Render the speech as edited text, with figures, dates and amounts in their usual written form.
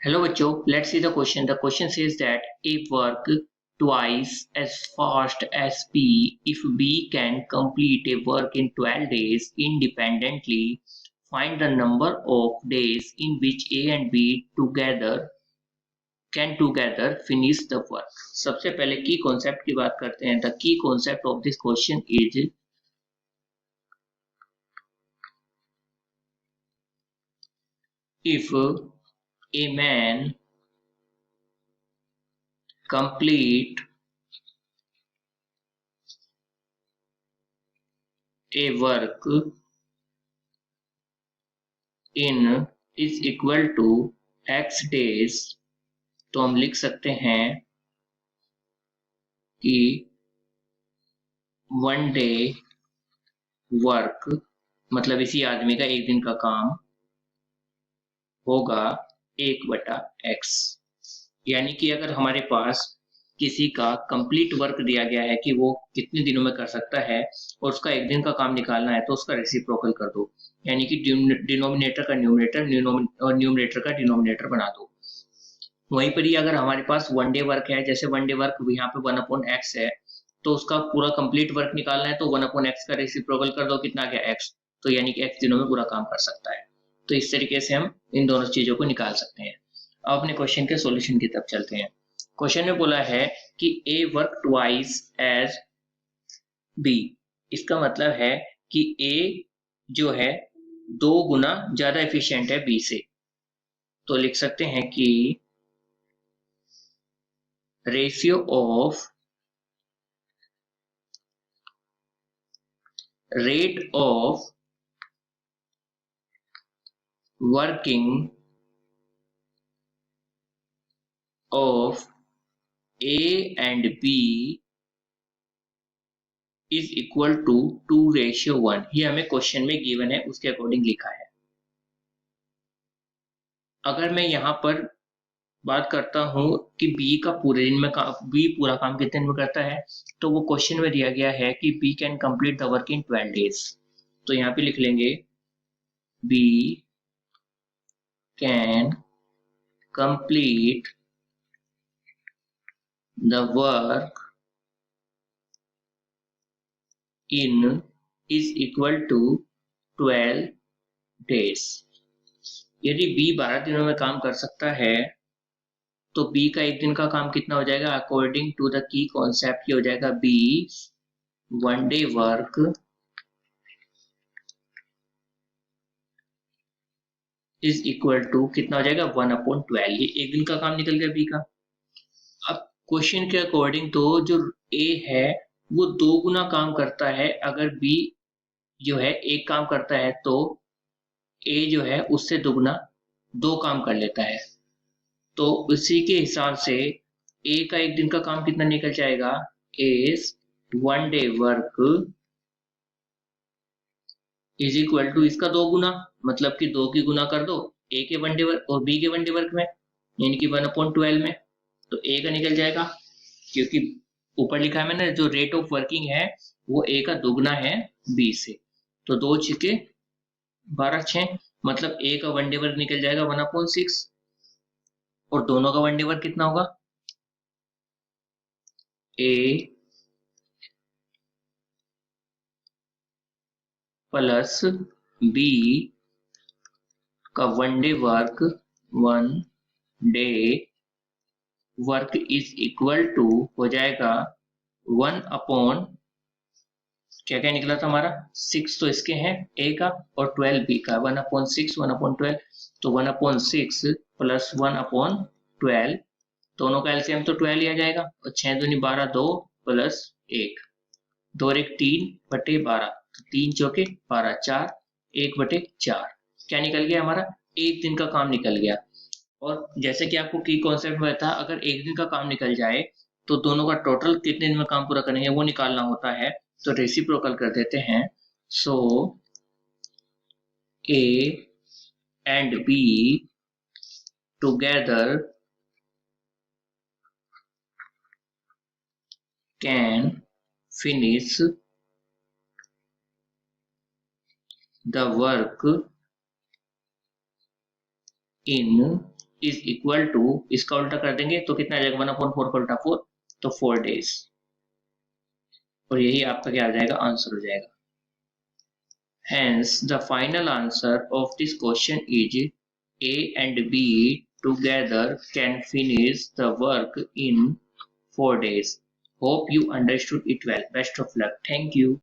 Hello बच्चों, let's see the question. The question says that A work twice as fast as B if B can complete a work in 12 days independently. Find the number of days in which A and B can together finish the work. सबसे पहले की concept की बात करते हैं. The key concept of this question is if a man complete a work in is equal to x days, तो हम लिख सकते हैं कि 1 डे वर्क मतलब इसी आदमी का एक दिन का काम होगा 1/x। यानी कि अगर हमारे पास किसी का कंप्लीट वर्क दिया गया है कि वो कितने दिनों में कर सकता है और उसका एक दिन का काम निकालना है तो उसका रेसिप्रोकल कर दो, यानी कि डिनोमिनेटर का न्यूमरेटर और न्यूमरेटर का डिनोमिनेटर बना दो। वहीं पर ही अगर हमारे पास 1 डे वर्क है, जैसे 1 डे वर्क यहाँ पे 1/x है, तो उसका पूरा कंप्लीट वर्क निकालना है तो 1/x का रेसिप्रोकल कर दो, कितना आ गया x, तो यानी कि x दिनों में पूरा काम कर सकता है। तो इस तरीके से हम इन दोनों चीजों को निकाल सकते हैं। अब अपने क्वेश्चन के सॉल्यूशन की तरफ चलते हैं। क्वेश्चन में बोला है कि a work twice as b, इसका मतलब है कि a जो है 2 गुना ज्यादा एफिशिएंट है b से। तो लिख सकते हैं कि ratio of rate of working of A and B is equal to 2:1। ये हमें क्वेश्चन में गिवन है, उसके अकॉर्डिंग लिखा है। अगर मैं यहाँ पर बात करता हूँ कि B का पूरे दिन में B पूरा काम कितने दिन में करता है, तो वो क्वेश्चन में दिया गया है कि B can complete the work in 12 days. तो यहाँ पे लिख लेंगे B can complete the work in is equal to 12 days। यदि B 12 दिनों में काम कर सकता है तो B का एक दिन का काम कितना हो जाएगा? According to the key concept ये हो जाएगा B 1 day work is equal to कितना हो जाएगा? 1/12। ये एक दिन का काम निकल गया B का। अब क्वेश्चन के अकॉर्डिंग तो जो A है वो 2 गुना काम करता है। अगर B जो है एक काम करता है तो A जो है उससे दुगना 2 काम कर लेता है। तो उसी के हिसाब से A का एक दिन का काम कितना निकल जाएगा? Is 1 day work is equal to इसका 2 गुना, मतलब कि 2 की गुना कर दो A के 1 डे वर्क और B के 1 डे वर्क में, यानी कि 1/12 में। तो A का निकल जाएगा, क्योंकि ऊपर लिखा है मैंने जो रेट ऑफ वर्किंग है वो A का दुगना है B से। तो 2 छिके 12 6, मतलब A का 1 डे वर्क निकल जाएगा 1/6 और दोनों का 1 डे वर्क कितना होगा? A प्लस B का 1 day work 1 day work is equal to हो जाएगा 1/, क्या क्या निकला था हमारा? 6 तो इसके हैं A का और 12 B का, 1/6 1/12, तो 1/6 प्लस 1/12, दोनों का एलसीएम तो 12 ही आ जाएगा और 6 दूनी 12, 2 प्लस 1, 2 और 1 3/12, 3 चौके 12, 4 1/4, क्या निकल गया हमारा? एक दिन का काम निकल गया। और जैसे कि आपको की कॉन्सेप्ट में था, अगर एक दिन का काम निकल जाए तो दोनों का टोटल कितने दिन में काम पूरा करेंगे वो निकालना होता है, तो रेसिप्रोकल कर देते हैं। So A and B together can finish the work in is equal to, इसका उल्टा कर देंगे तो कितना आ जाएगा, 1/4 का उल्टा 4, तो 4 days। और यही आपका क्या आ जाएगा, आंसर हो जाएगा। Hence the final answer of this question is A and B together can finish the work in 4 days. Hope you understood it well. Best of luck. Thank you.